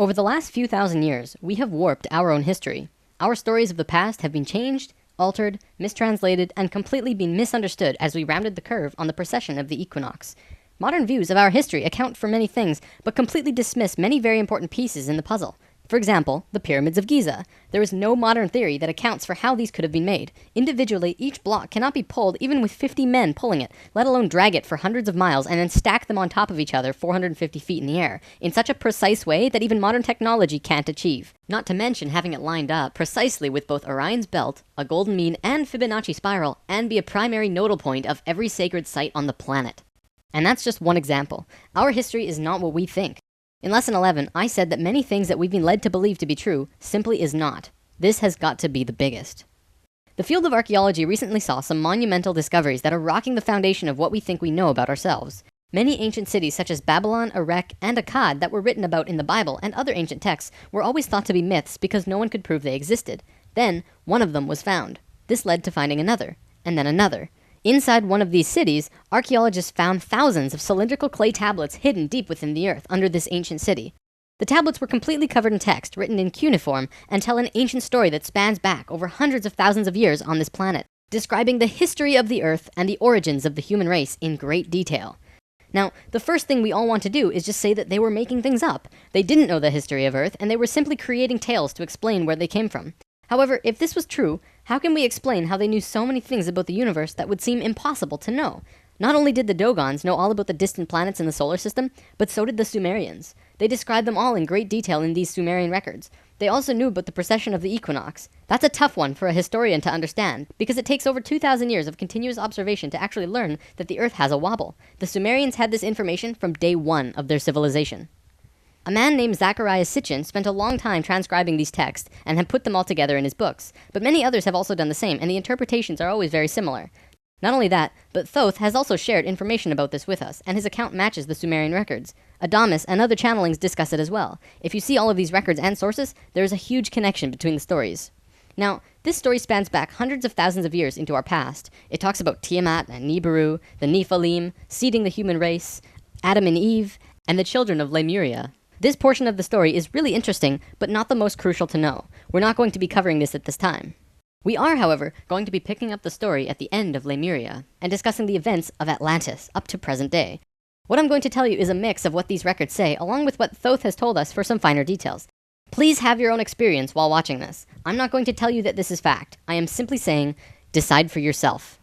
Over the last few thousand years, we have warped our own history. Our stories of the past have been changed, altered, mistranslated, and completely been misunderstood as we rounded the curve on the precession of the equinox. Modern views of our history account for many things, but completely dismiss many very important pieces in the puzzle. For example, the pyramids of Giza. There is no modern theory that accounts for how these could have been made. Individually, each block cannot be pulled even with 50 men pulling it, let alone drag it for hundreds of miles and then stack them on top of each other 450 feet in the air, in such a precise way that even modern technology can't achieve. Not to mention having it lined up precisely with both Orion's belt, a golden mean, and Fibonacci spiral, and be a primary nodal point of every sacred site on the planet. And that's just one example. Our history is not what we think. In Lesson 11, I said that many things that we've been led to believe to be true simply is not. This has got to be the biggest. The field of archaeology recently saw some monumental discoveries that are rocking the foundation of what we think we know about ourselves. Many ancient cities such as Babylon, Erech, and Akkad that were written about in the Bible and other ancient texts were always thought to be myths because no one could prove they existed. Then, one of them was found. This led to finding another, and then another. Inside one of these cities, archaeologists found thousands of cylindrical clay tablets hidden deep within the earth under this ancient city. The tablets were completely covered in text, written in cuneiform, and tell an ancient story that spans back over hundreds of thousands of years on this planet, describing the history of the earth and the origins of the human race in great detail. Now, the first thing we all want to do is just say that they were making things up. They didn't know the history of Earth, and they were simply creating tales to explain where they came from. However, if this was true, how can we explain how they knew so many things about the universe that would seem impossible to know? Not only did the Dogons know all about the distant planets in the solar system, but so did the Sumerians. They described them all in great detail in these Sumerian records. They also knew about the precession of the equinox. That's a tough one for a historian to understand, because it takes over 2,000 years of continuous observation to actually learn that the Earth has a wobble. The Sumerians had this information from day one of their civilization. A man named Zacharias Sitchin spent a long time transcribing these texts and had put them all together in his books, but many others have also done the same, and the interpretations are always very similar. Not only that, but Thoth has also shared information about this with us, and his account matches the Sumerian records. Adamus and other channelings discuss it as well. If you see all of these records and sources, there is a huge connection between the stories. Now, this story spans back hundreds of thousands of years into our past. It talks about Tiamat and Nibiru, the Nephilim, seeding the human race, Adam and Eve, and the children of Lemuria. This portion of the story is really interesting, but not the most crucial to know. We're not going to be covering this at this time. We are, however, going to be picking up the story at the end of Lemuria, and discussing the events of Atlantis up to present day. What I'm going to tell you is a mix of what these records say, along with what Thoth has told us for some finer details. Please have your own experience while watching this. I'm not going to tell you that this is fact. I am simply saying, decide for yourself.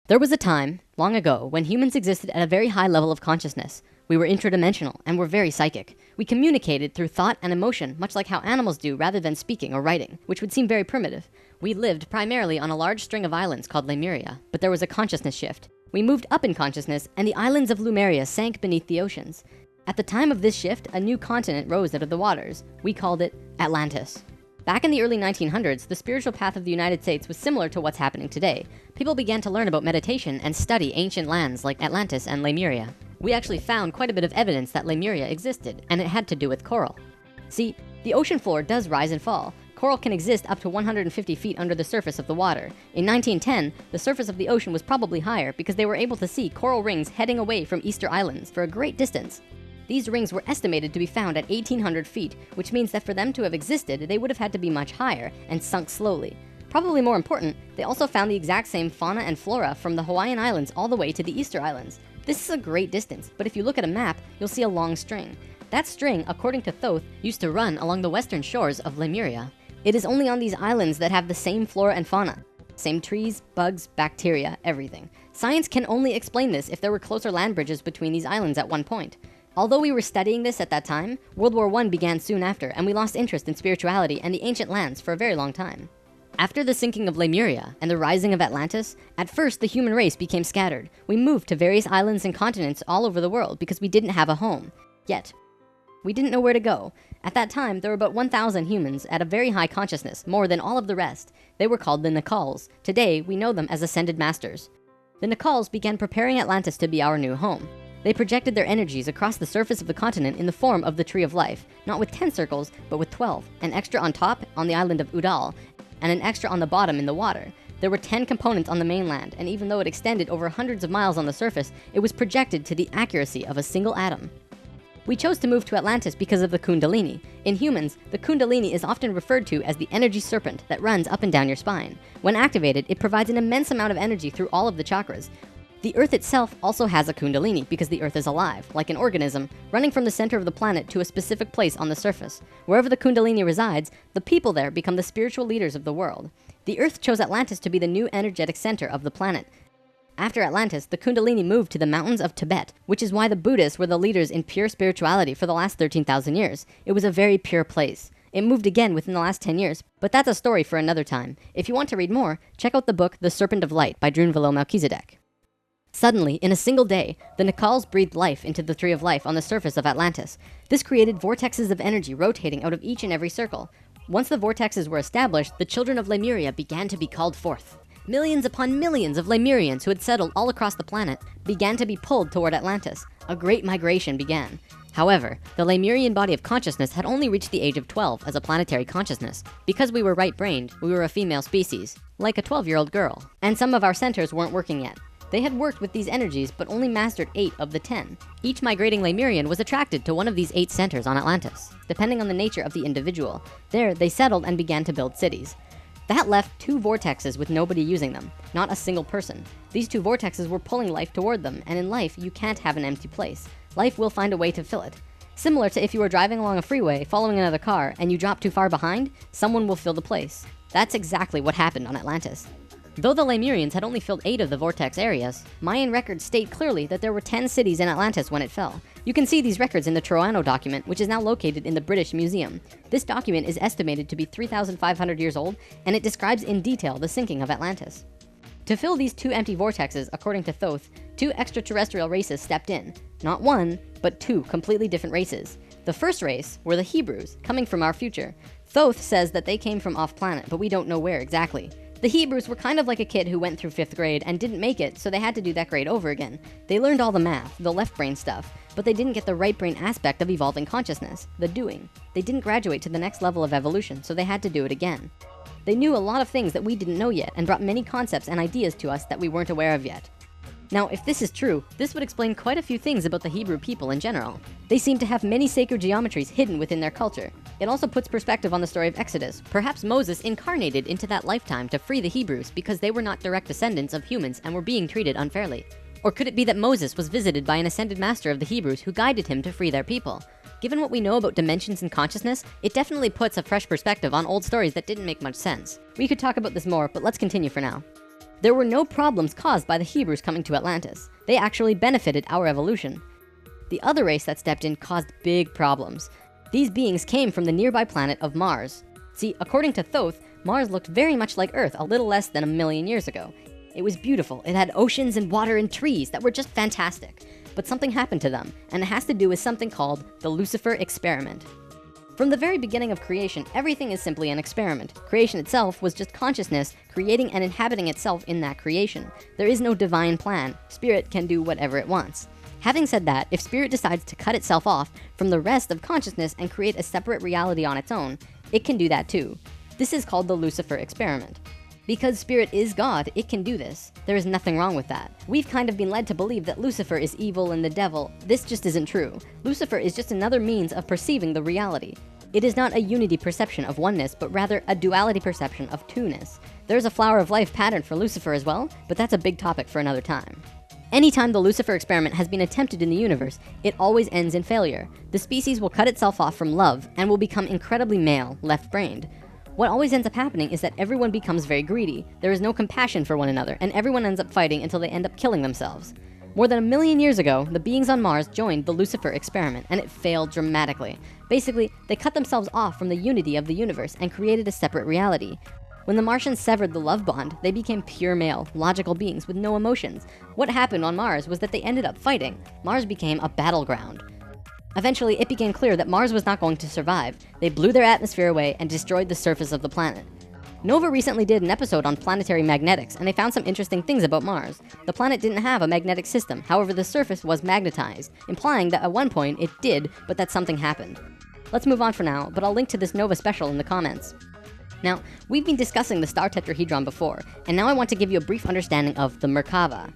There was a time, long ago, when humans existed at a very high level of consciousness. We were interdimensional and were very psychic. We communicated through thought and emotion, much like how animals do rather than speaking or writing, which would seem very primitive. We lived primarily on a large string of islands called Lemuria, but there was a consciousness shift. We moved up in consciousness and the islands of Lemuria sank beneath the oceans. At the time of this shift, a new continent rose out of the waters. We called it Atlantis. Back in the early 1900s, the spiritual path of the United States was similar to what's happening today. People began to learn about meditation and study ancient lands like Atlantis and Lemuria. We actually found quite a bit of evidence that Lemuria existed, and it had to do with coral. See, the ocean floor does rise and fall. Coral can exist up to 150 feet under the surface of the water. In 1910, the surface of the ocean was probably higher because they were able to see coral rings heading away from Easter Islands for a great distance. These rings were estimated to be found at 1,800 feet, which means that for them to have existed, they would have had to be much higher and sunk slowly. Probably more important, they also found the exact same fauna and flora from the Hawaiian Islands all the way to the Easter Islands. This is a great distance, but if you look at a map, you'll see a long string. That string, according to Thoth, used to run along the western shores of Lemuria. It is only on these islands that have the same flora and fauna. Same trees, bugs, bacteria, everything. Science can only explain this if there were closer land bridges between these islands at one point. Although we were studying this at that time, World War I began soon after, and we lost interest in spirituality and the ancient lands for a very long time. After the sinking of Lemuria and the rising of Atlantis, at first the human race became scattered. We moved to various islands and continents all over the world because we didn't have a home. Yet, We didn't know where to go. At that time, there were about 1,000 humans at a very high consciousness, more than all of the rest. They were called the Nakals. Today, we know them as Ascended Masters. The Nakals began preparing Atlantis to be our new home. They projected their energies across the surface of the continent in the form of the Tree of Life, not with 10 circles, but with 12, an extra on top on the island of Udal, and an extra on the bottom in the water. There were 10 components on the mainland, and even though it extended over hundreds of miles on the surface, it was projected to the accuracy of a single atom. We chose to move to Atlantis because of the Kundalini. In humans, the Kundalini is often referred to as the energy serpent that runs up and down your spine. When activated, it provides an immense amount of energy through all of the chakras. The Earth itself also has a Kundalini because the Earth is alive, like an organism, running from the center of the planet to a specific place on the surface. Wherever the Kundalini resides, the people there become the spiritual leaders of the world. The Earth chose Atlantis to be the new energetic center of the planet. After Atlantis, the Kundalini moved to the mountains of Tibet, which is why the Buddhists were the leaders in pure spirituality for the last 13,000 years. It was a very pure place. It moved again within the last 10 years, but that's a story for another time. If you want to read more, check out the book The Serpent of Light by Drunvalo Melchizedek. Suddenly, in a single day, the Nakals breathed life into the Tree of Life on the surface of Atlantis. This created vortexes of energy rotating out of each and every circle. Once the vortexes were established, the children of Lemuria began to be called forth. Millions upon millions of Lemurians who had settled all across the planet began to be pulled toward Atlantis. A great migration began. However, the Lemurian body of consciousness had only reached the age of 12 as a planetary consciousness. Because we were right-brained, we were a female species, like a 12-year-old girl. And some of our centers weren't working yet. They had worked with these energies, but only mastered 8 of the 10. Each migrating Lemurian was attracted to one of these 8 centers on Atlantis, depending on the nature of the individual. There, they settled and began to build cities. That left 2 vortexes with nobody using them, not a single person. These 2 vortexes were pulling life toward them, and in life, you can't have an empty place. Life will find a way to fill it. Similar to if you were driving along a freeway, following another car, and you drop too far behind, someone will fill the place. That's exactly what happened on Atlantis. Though the Lemurians had only filled 8 of the vortex areas, Mayan records state clearly that there were 10 cities in Atlantis when it fell. You can see these records in the Troano document, which is now located in the British Museum. This document is estimated to be 3,500 years old, and it describes in detail the sinking of Atlantis. To fill these 2 empty vortexes, according to Thoth, 2 extraterrestrial races stepped in. Not 1, but 2 completely different races. The first race were the Hebrews, coming from our future. Thoth says that they came from off-planet, but we don't know where exactly. The Hebrews were kind of like a kid who went through 5th grade and didn't make it, so they had to do that grade over again. They learned all the math, the left brain stuff, but they didn't get the right brain aspect of evolving consciousness, the doing. They didn't graduate to the next level of evolution, so they had to do it again. They knew a lot of things that we didn't know yet and brought many concepts and ideas to us that we weren't aware of yet. Now, if this is true, this would explain quite a few things about the Hebrew people in general. They seem to have many sacred geometries hidden within their culture. It also puts perspective on the story of Exodus. Perhaps Moses incarnated into that lifetime to free the Hebrews because they were not direct descendants of humans and were being treated unfairly. Or could it be that Moses was visited by an ascended master of the Hebrews who guided him to free their people? Given what we know about dimensions and consciousness, it definitely puts a fresh perspective on old stories that didn't make much sense. We could talk about this more, but let's continue for now. There were no problems caused by the Hebrews coming to Atlantis. They actually benefited our evolution. The other race that stepped in caused big problems. These beings came from the nearby planet of Mars. See, according to Thoth, Mars looked very much like Earth a little less than 1,000,000 years ago. It was beautiful. It had oceans and water and trees that were just fantastic. But something happened to them, and it has to do with something called the Lucifer Experiment. From the very beginning of creation, everything is simply an experiment. Creation itself was just consciousness creating and inhabiting itself in that creation. There is no divine plan. Spirit can do whatever it wants. Having said that, if spirit decides to cut itself off from the rest of consciousness and create a separate reality on its own, it can do that too. This is called the Lucifer Experiment. Because spirit is God, it can do this. There is nothing wrong with that. We've kind of been led to believe that Lucifer is evil and the devil. This just isn't true. Lucifer is just another means of perceiving the reality. It is not a unity perception of oneness, but rather a duality perception of two-ness. There's a flower of life pattern for Lucifer as well, but that's a big topic for another time. Anytime the Lucifer experiment has been attempted in the universe, it always ends in failure. The species will cut itself off from love and will become incredibly male, left-brained. What always ends up happening is that everyone becomes very greedy. There is no compassion for one another, and everyone ends up fighting until they end up killing themselves. More than 1,000,000 years ago, the beings on Mars joined the Lucifer experiment, and it failed dramatically. Basically, they cut themselves off from the unity of the universe and created a separate reality. When the Martians severed the love bond, they became pure male, logical beings with no emotions. What happened on Mars was that they ended up fighting. Mars became a battleground. Eventually, it became clear that Mars was not going to survive. They blew their atmosphere away and destroyed the surface of the planet. Nova recently did an episode on planetary magnetics, and they found some interesting things about Mars. The planet didn't have a magnetic system, however the surface was magnetized, implying that at one point it did, but that something happened. Let's move on for now, but I'll link to this Nova special in the comments. Now, we've been discussing the star tetrahedron before, and now I want to give you a brief understanding of the Merkaba.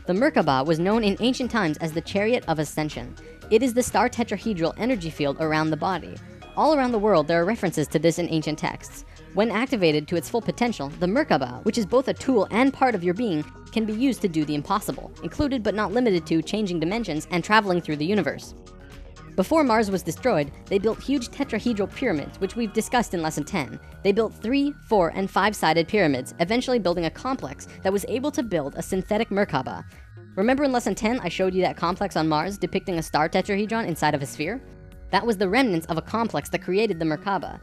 The Merkaba was known in ancient times as the Chariot of Ascension. It is the star tetrahedral energy field around the body. All around the world, there are references to this in ancient texts. When activated to its full potential, the Merkaba, which is both a tool and part of your being, can be used to do the impossible, included but not limited to changing dimensions and traveling through the universe. Before Mars was destroyed, they built huge tetrahedral pyramids, which we've discussed in lesson 10. They built 3, 4, and 5-sided pyramids, eventually building a complex that was able to build a synthetic Merkaba. Remember in lesson 10, I showed you that complex on Mars depicting a star tetrahedron inside of a sphere? That was the remnants of a complex that created the Merkaba.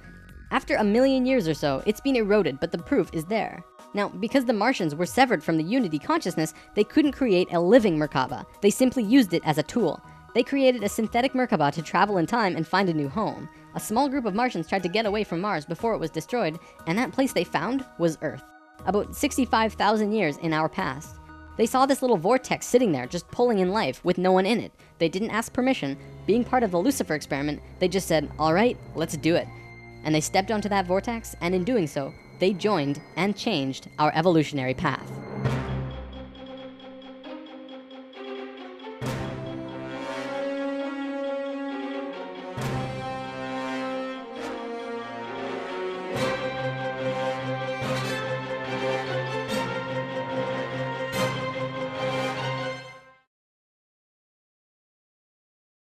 After 1 million years or so, it's been eroded, but the proof is there. Now, because the Martians were severed from the Unity consciousness, they couldn't create a living Merkaba. They simply used it as a tool. They created a synthetic Merkaba to travel in time and find a new home. A small group of Martians tried to get away from Mars before it was destroyed, and that place they found was Earth. About 65,000 years in our past. They saw this little vortex sitting there, just pulling in life with no one in it. They didn't ask permission. Being part of the Lucifer Experiment, they just said, all right, let's do it. And they stepped onto that vortex, and in doing so, they joined and changed our evolutionary path.